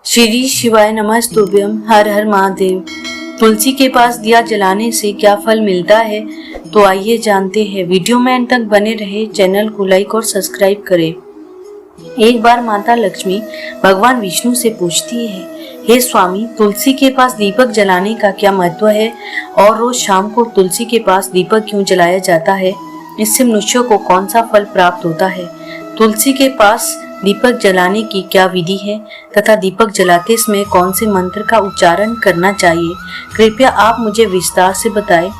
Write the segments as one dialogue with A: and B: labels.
A: श्री शिवाय नमस्तुभ्यम। हर हर महादेव। तुलसी के पास दिया जलाने से क्या फल मिलता है, तो आइए जानते हैं। वीडियो में अंत तक बने रहे। चैनल को लाइक और सब्सक्राइब करें। एक बार माता लक्ष्मी भगवान विष्णु से पूछती है, हे स्वामी, तुलसी के पास दीपक जलाने का क्या महत्व है और रोज शाम को तुलसी के पास दीपक क्यों जलाया जाता है? इससे मनुष्यों को कौन सा फल प्राप्त होता है? तुलसी के पास दीपक जलाने की क्या विधि है तथा दीपक जलाते समय कौन से मंत्र का उच्चारण करना चाहिए? कृपया आप मुझे विस्तार से बताएं।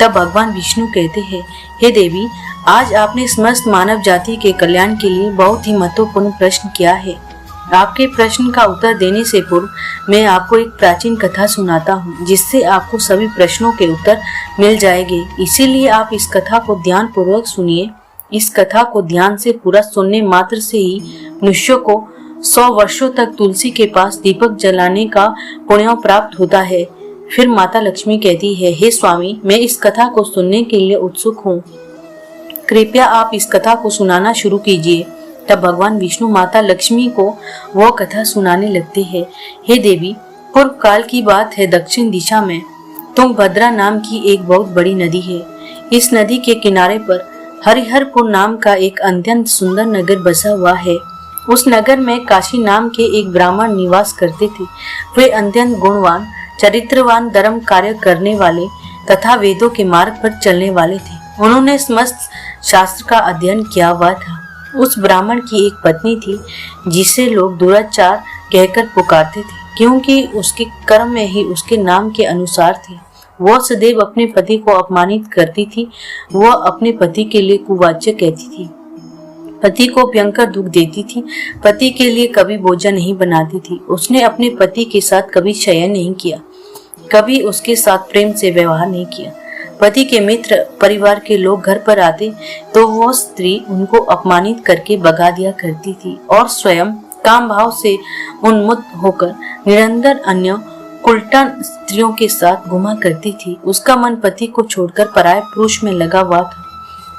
A: तब भगवान विष्णु कहते हैं, हे देवी, आज आपने समस्त मानव जाति के कल्याण के लिए बहुत ही महत्वपूर्ण प्रश्न किया है। आपके प्रश्न का उत्तर देने से पूर्व मैं आपको एक प्राचीन कथा सुनाता हूँ, जिससे आपको सभी प्रश्नों के उत्तर मिल जाएंगे। इसीलिए आप इस कथा को ध्यान पूर्वक सुनिए। इस कथा को ध्यान से पूरा सुनने मात्र से ही मनुष्य को 100 वर्षों तक तुलसी के पास दीपक जलाने का पुण्य प्राप्त होता है। फिर माता लक्ष्मी कहती है, हे स्वामी, मैं इस कथा को सुनने के लिए उत्सुक हूँ। कृपया आप इस कथा को सुनाना शुरू कीजिए। तब भगवान विष्णु माता लक्ष्मी को वह कथा सुनाने लगते हैं। हे देवी, पूर्व काल की बात है। दक्षिण दिशा में तुंगभद्रा नाम की एक बहुत बड़ी नदी है। इस नदी के किनारे पर हरिहरपुर नाम का एक अत्यंत सुंदर नगर बसा हुआ है। उस नगर में काशी नाम के एक ब्राह्मण निवास करते थे। वे अत्यंत गुणवान, चरित्रवान, धर्म कार्य करने वाले तथा वेदों के मार्ग पर चलने वाले थे। उन्होंने समस्त शास्त्र का अध्ययन किया हुआ था। उस ब्राह्मण की एक पत्नी थी, जिसे लोग दुराचार कहकर पुकारते थे, क्योंकि उसके कर्म में ही उसके नाम के अनुसार थे। वह सदैव अपने पति को अपमानित करती थी। वह अपने पति के लिए कुवाच्य कहती थी, पति को भयंकर दुख देती थी, पति के लिए कभी भोजन नहीं बनाती थी। उसने अपने पति के साथ कभी शयन नहीं किया, कभी उसके साथ प्रेम से व्यवहार नहीं किया। पति के मित्र, परिवार के लोग घर पर आते तो वह स्त्री उनको अपमानित करके भगा दिया करती थी और स्वयं काम भाव से उन्मुक्त होकर निरंतर अन्य उल्टा स्त्रियों के साथ घुमा करती थी। उसका मन पति को छोड़कर पराये पुरुष में लगा हुआ था।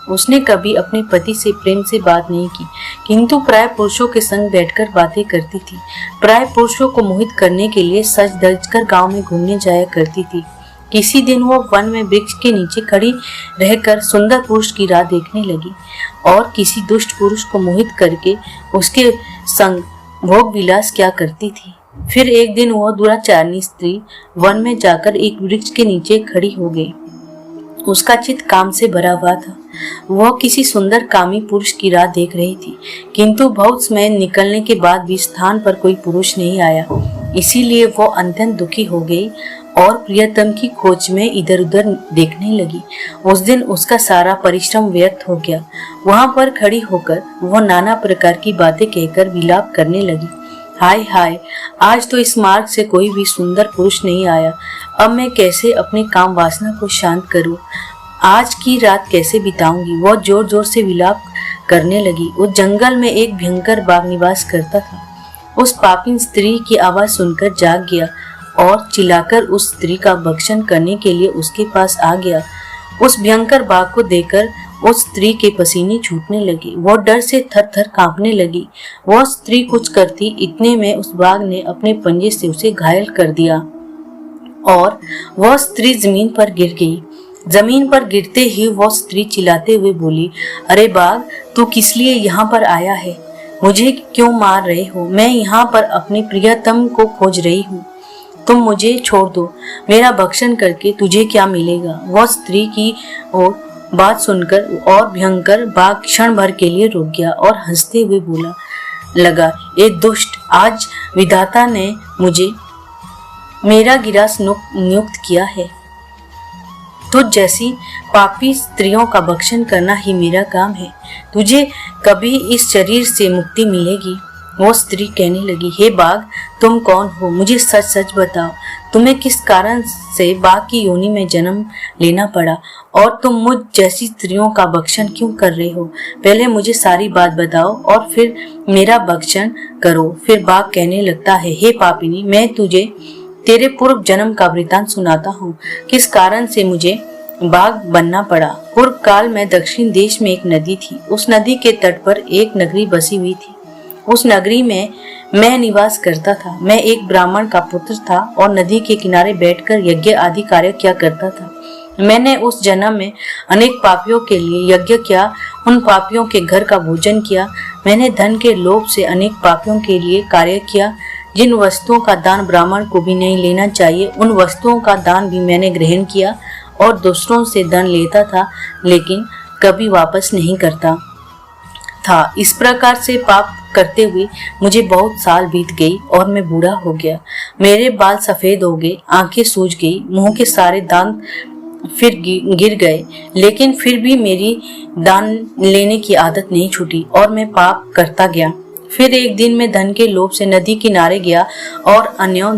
A: उसने कभी अपने पति से प्रेम से बात नहीं की, किंतु पराये पुरुषों के संग बैठकर बातें करती थी। पराये पुरुषों को मोहित करने के लिए सज धज कर गाँव में घूमने जाया करती थी। किसी दिन वो वन में वृक्ष के नीचे खड़ी रहकर सुंदर पुरुष की राह देखने लगी और किसी दुष्ट पुरुष को मोहित करके उसके संग भोग विलास क्या करती थी। फिर एक दिन वह दुराचारणी स्त्री वन में जाकर एक वृक्ष के नीचे खड़ी हो गई। उसका चित्त काम से भरा हुआ था। वह किसी सुंदर कामी पुरुष की राह देख रही थी, किंतु बहुत समय निकलने के बाद भी स्थान पर कोई पुरुष नहीं आया। इसीलिए वह अत्यंत दुखी हो गई और प्रियतम की खोज में इधर उधर देखने लगी। उस दिन उसका सारा परिश्रम व्यर्थ हो गया। वहां पर खड़ी होकर वह नाना प्रकार की बातें कहकर विलाप करने लगी। हाय हाय, आज तो इस मार्ग से कोई भी सुंदर पुरुष नहीं आया। अब मैं कैसे अपने काम वासना को शांत करूं? आज की रात कैसे बिताऊंगी? वह जोर जोर से विलाप करने लगी। उस जंगल में एक भयंकर बाघ निवास करता था। उस पापी स्त्री की आवाज सुनकर जाग गया और चिल्लाकर उस स्त्री का भक्षण करने के लिए उसके पास आ गया। उस भयंकर बाघ को देखकर उस स्त्री के पसीने छूटने लगे। वह डर से थर थर कांपने लगी। वह स्त्री कुछ करती, इतने में उस बाघ ने अपने पंजे से उसे घायल कर दिया और वह स्त्री जमीन पर गिर गई। जमीन पर गिरते ही वह स्त्री चिल्लाते हुए बोली, अरे बाघ, तू किस लिए यहाँ पर आया है? मुझे क्यों मार रहे हो? मैं यहाँ पर अपने प्रियतम को खोज रही हूँ। तुम मुझे छोड़ दो। मेरा भक्षण करके तुझे क्या मिलेगा? वह स्त्री की और बात सुनकर और भयंकर बाघ क्षण भर के लिए रुक गया और हंसते हुए बोला लगा, ए दुष्ट, आज विधाता ने मुझे मेरा गिरास नियुक्त किया है। तुझ जैसी पापी स्त्रियों का भक्षण करना ही मेरा काम है। तुझे कभी इस शरीर से मुक्ति मिलेगी। वो स्त्री कहने लगी, हे बाघ, तुम कौन हो? मुझे सच सच बताओ। तुम्हें किस कारण से बाघ की योनि में जन्म लेना पड़ा और तुम मुझ जैसी स्त्रियों का भक्षण क्यों कर रहे हो? पहले मुझे सारी बात बताओ और फिर मेरा भक्षण करो। फिर बाघ कहने लगता है, हे पापिनी, मैं तुझे तेरे पूर्व जन्म का वृतांत सुनाता हूँ, किस कारण से मुझे बाघ बनना पड़ा। पूर्व काल में दक्षिण देश में एक नदी थी। उस नदी के तट पर एक नगरी बसी हुई थी। उस नगरी में मैं निवास करता था। मैं एक ब्राह्मण का पुत्र था और नदी के किनारे बैठकर यज्ञ आदि कार्य किया करता था। मैंने उस जन्म में अनेक पापियों के लिए यज्ञ किया, उन पापियों के घर का भोजन किया। मैंने धन के लोभ से अनेक पापियों के लिए कार्य किया। जिन वस्तुओं का दान ब्राह्मण को भी नहीं लेना चाहिए, उन वस्तुओं का दान भी मैंने ग्रहण किया और दूसरों से धन लेता था, लेकिन कभी वापस नहीं करता था। इस प्रकार से पाप करते हुए मुझे बहुत साल बीत गई और मैं बूढ़ा हो गया। मेरे बाल सफेद हो गए, आंखें सूज गई, मुंह के सारे दांत फिर गिर गए, लेकिन फिर भी मेरी दान लेने की आदत नहीं छूटी और मैं पाप करता गया। फिर एक दिन मैं धन के लोभ से नदी किनारे गया और अन्य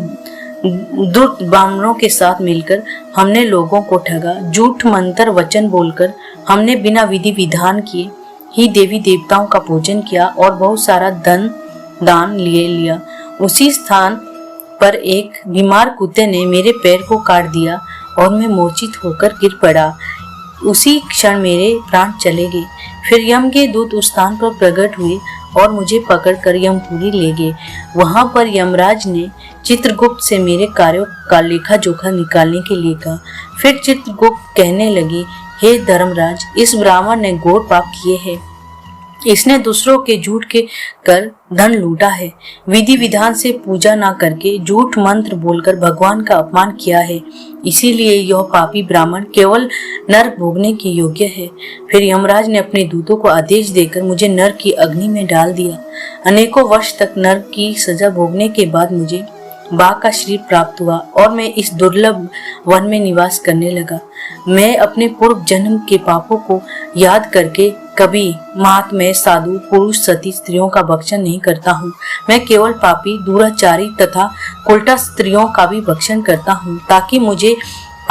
A: दुष्ट ब्राह्मणों के साथ मिलकर हमने लोगों को ठगा। झूठ मंत्र वचन बोलकर हमने बिना विधि विधान किए ही देवी देवताओं का पूजन किया और बहुत सारा धन दान लिया। उसी स्थान पर एक बीमार कुत्ते ने मेरे पैर को काट दिया और मैं मूर्छित होकर गिर पड़ा। उसी क्षण मेरे प्राण चले गए। फिर यम के दूत उस स्थान पर प्रकट हुए और मुझे पकड़कर यमपुरी ले गए। वहां पर यमराज ने चित्रगुप्त से मेरे कार्यों का लेखा जोखा निकालने के लिए कहा। फिर चित्रगुप्त कहने लगे, हे धर्मराज, इस ब्राह्मण ने घोर पाप किए हैं। इसने दूसरों के झूठ के कर धन लूटा है, विधि विधान से पूजा ना करके झूठ मंत्र बोलकर भगवान का अपमान किया है। इसीलिए यह पापी ब्राह्मण केवल नरक भोगने के योग्य है। फिर यमराज ने अपने दूतों को आदेश देकर मुझे नरक की अग्नि में डाल दिया। अनेकों वर्ष तक नरक की सजा भोगने के बाद मुझे बाघ का शरीर प्राप्त हुआ और मैं इस दुर्लभ वन में निवास करने लगा। मैं अपने पूर्व जन्म के पापों को याद करके कभी महात्मा साधु पुरुष सती स्त्रियों का भक्षण नहीं करता हूँ। मैं केवल पापी दुराचारी तथा उल्टा स्त्रियों का भी भक्षण करता हूँ, ताकि मुझे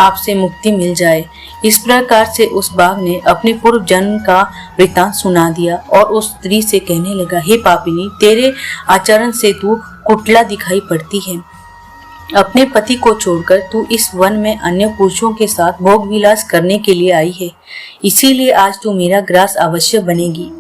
A: आपसे मुक्ति मिल जाए। इस प्रकार से उस बाघ ने अपने पूर्व जन्म का वृत्तांत सुना दिया और उस स्त्री से कहने लगा, हे पापिनी, तेरे आचरण से तू कुटिला दिखाई पड़ती है। अपने पति को छोड़कर तू इस वन में अन्य पुरुषों के साथ भोग विलास करने के लिए आई है, इसीलिए आज तू मेरा ग्रास अवश्य बनेगी।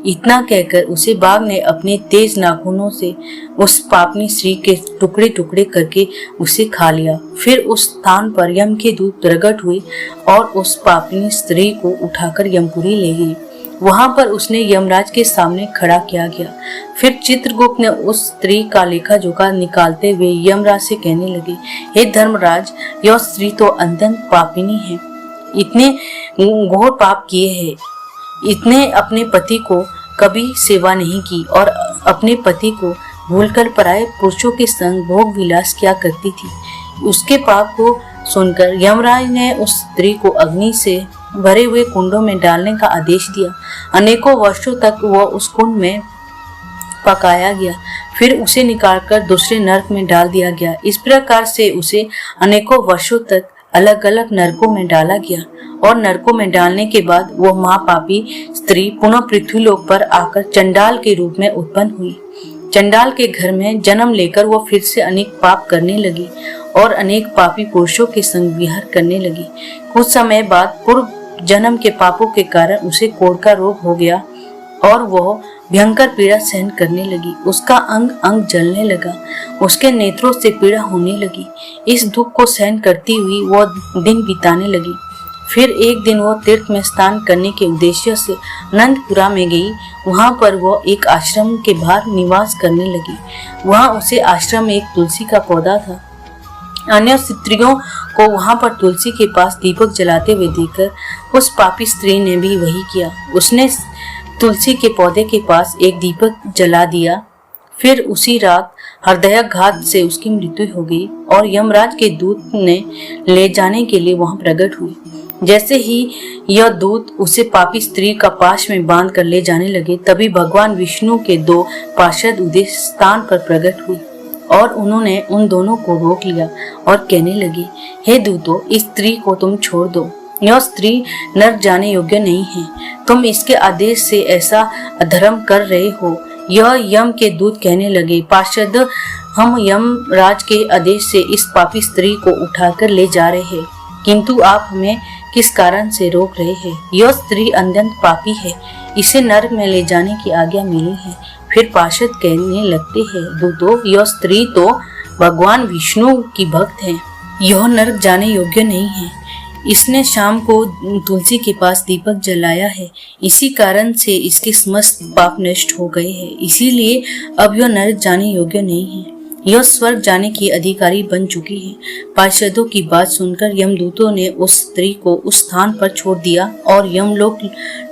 A: इतना कहकर उसे बाघ ने अपने तेज नाखूनों से उस पापनी स्त्री के टुकड़े टुकड़े करके उसे खा लिया। फिर उस स्थान पर यम के दूत प्रकट हुए और उस पापनी स्त्री को उठाकर यमपुरी ले गई। वहां पर उसने यमराज के सामने खड़ा किया गया। फिर चित्रगुप्त ने उस स्त्री का लेखा जोखा निकालते हुए यमराज से कहने लगे, हे धर्मराज, यह स्त्री तो अत्यंत पापिनी है। इतने घोर पाप किए हैं। इसने अपने पति को कभी सेवा नहीं की और अपने पति को भूलकर पराये पुरुषों के संग भोग विलास किया करती थी। उसके पाप को सुनकर यमराज ने उस स्त्री को अग्नि से भरे हुए कुंडों में डालने का आदेश दिया। अनेकों वर्षों तक वह उस कुंड में पकाया गया, फिर उसे निकालकर दूसरे नरक में डाल दिया गया। इस प्रकार से उसे अनेकों वर्षों तक अलग अलग नरकों में डाला गया और नरकों में डालने के बाद वह महापापी स्त्री पुनः पृथ्वीलोक पर आकर चंडाल के रूप में उत्पन्न हुई। चंडाल के घर में जन्म लेकर वह फिर से अनेक पाप करने लगी और अनेक पापी पुरुषों के संग विहार करने लगी। कुछ समय बाद पूर्व जन्म के पापों के कारण उसे कोढ़ का रोग हो गया और वह भयंकर पीड़ा सहन करने लगी। उसका अंग अंग जलने लगा, उसके नेत्रों से पीड़ा होने लगी। इस दुख को सहन करती हुई वह दिन बिताने लगी। फिर एक दिन वह तीर्थ में स्नान करने के उद्देश्य से अनंतपुरा में गई। वहां पर वह एक आश्रम के बाहर निवास करने लगी। वहां उसे आश्रम में एक तुलसी का पौधा था। अन्य स्त्रियों को वहां पर तुलसी के पास दीपक जलाते हुए देखकर उस पापी स्त्री ने भी वही किया। उसने तुलसी के पौधे के पास एक दीपक जला दिया। फिर उसी रात हृदयाघात से उसकी मृत्यु हो गई और यमराज के दूत ने ले जाने के लिए वहां प्रकट हुए। जैसे ही यह दूत उसे पापी स्त्री का पाश में बांध कर ले जाने लगे, तभी भगवान विष्णु के दो पार्षद उस स्थान पर प्रकट हुए और उन्होंने उन दोनों को रोक लिया और कहने लगे, हे दूतों, इस स्त्री को तुम छोड़ दो। यह स्त्री नरक जाने योग्य नहीं है। तुम इसके आदेश से ऐसा अधर्म कर रहे हो। यह यम के दूत कहने लगे, पार्षद, हम यमराज के आदेश से इस पापी स्त्री को उठाकर ले जा रहे हैं, किंतु आप हमें किस कारण से रोक रहे हैं? यह स्त्री अत्यंत पापी है, इसे नरक में ले जाने की आज्ञा मिली है। फिर पार्षद कहने लगते हैं, दूतों, यह स्त्री तो भगवान विष्णु की भक्त है, यह नरक जाने योग्य नहीं है। इसने शाम को तुलसी के पास दीपक जलाया है, इसी कारण से इसके समस्त पाप नष्ट हो गए हैं, इसीलिए अब यह नरक जाने योग्य नहीं है, यह स्वर्ग जाने की अधिकारी बन चुकी है। पार्षदों की बात सुनकर यमदूतों ने उस स्त्री को उस स्थान पर छोड़ दिया और यमलोक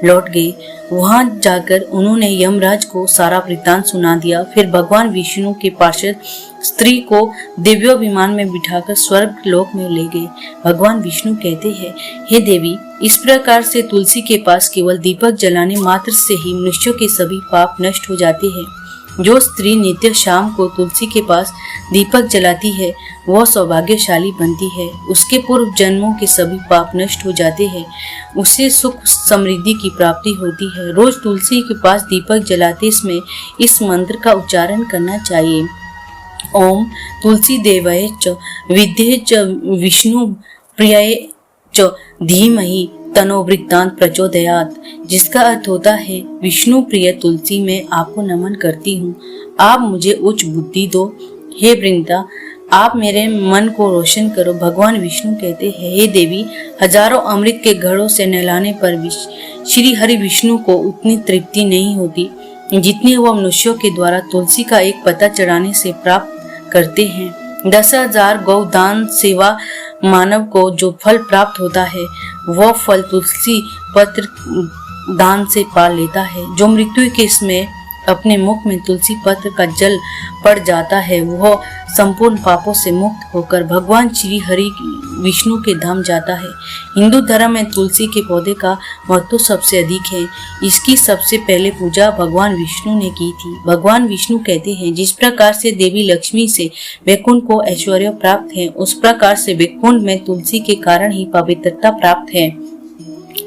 A: लौट गए। वहां जाकर उन्होंने यमराज को सारा वृत्तांत सुना दिया। फिर भगवान विष्णु के पार्षद स्त्री को दिव्य विमान में बिठाकर स्वर्ग लोक में ले गए। भगवान विष्णु कहते हैं, हे देवी, इस प्रकार से तुलसी के पास केवल दीपक जलाने मात्र से ही मनुष्यों के सभी पाप नष्ट हो जाते हैं। जो स्त्री नित्य शाम को तुलसी के पास दीपक जलाती है वह सौभाग्यशाली बनती है, उसके पूर्व जन्मों के सभी पाप नष्ट हो जाते हैं, उसे सुख समृद्धि की प्राप्ति होती है। रोज तुलसी के पास दीपक जलाते समय इस मंत्र का उच्चारण करना चाहिए, ओम तुलसी देवाय च विद्ये च विष्णु प्रियाय च धीमहि तनो वृत्तांत प्रचोदयात, जिसका अर्थ होता है, विष्णु प्रिय तुलसी, मैं आपको नमन करती हूँ, आप मुझे उच्च बुद्धि दो। हे वृंदा, आप मेरे मन को रोशन करो। भगवान विष्णु कहते हैं, हे देवी, हजारों अमृत के घड़ों से नहलाने पर भी श्री हरि विष्णु को उतनी तृप्ति नहीं होती जितनी वह मनुष्यों के द्वारा तुलसी का एक पत्ता चढ़ाने से प्राप्त करते हैं। 10,000 गौदान सेवा मानव को जो फल प्राप्त होता है वह फल तुलसी पत्र दान से पा लेता है। जो मृत्यु के समय अपने मुख में तुलसी पत्र का जल पड़ जाता है वह संपूर्ण पापों से मुक्त होकर भगवान श्री हरि विष्णु के धाम जाता है। हिंदू धर्म में तुलसी के पौधे का महत्व सबसे अधिक है। इसकी सबसे पहले पूजा भगवान विष्णु ने की थी। भगवान विष्णु कहते हैं, जिस प्रकार से देवी लक्ष्मी से वैकुंठ को ऐश्वर्य प्राप्त है, उस प्रकार से वैकुंठ में तुलसी के कारण ही पवित्रता प्राप्त है।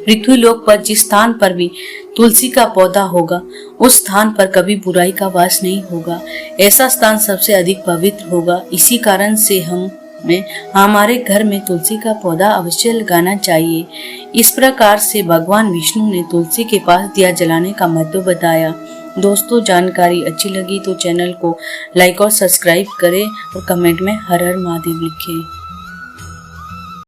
A: पृथ्वी लोक पर जिस स्थान पर भी तुलसी का पौधा होगा उस स्थान पर कभी बुराई का वास नहीं होगा। ऐसा स्थान सबसे अधिक पवित्र होगा। इसी कारण से हमारे घर में तुलसी का पौधा अवश्य लगाना चाहिए। इस प्रकार से भगवान विष्णु ने तुलसी के पास दिया जलाने का महत्व बताया। दोस्तों, जानकारी अच्छी लगी तो चैनल को लाइक और सब्सक्राइब करें और कमेंट में हर हर महादेव लिखें।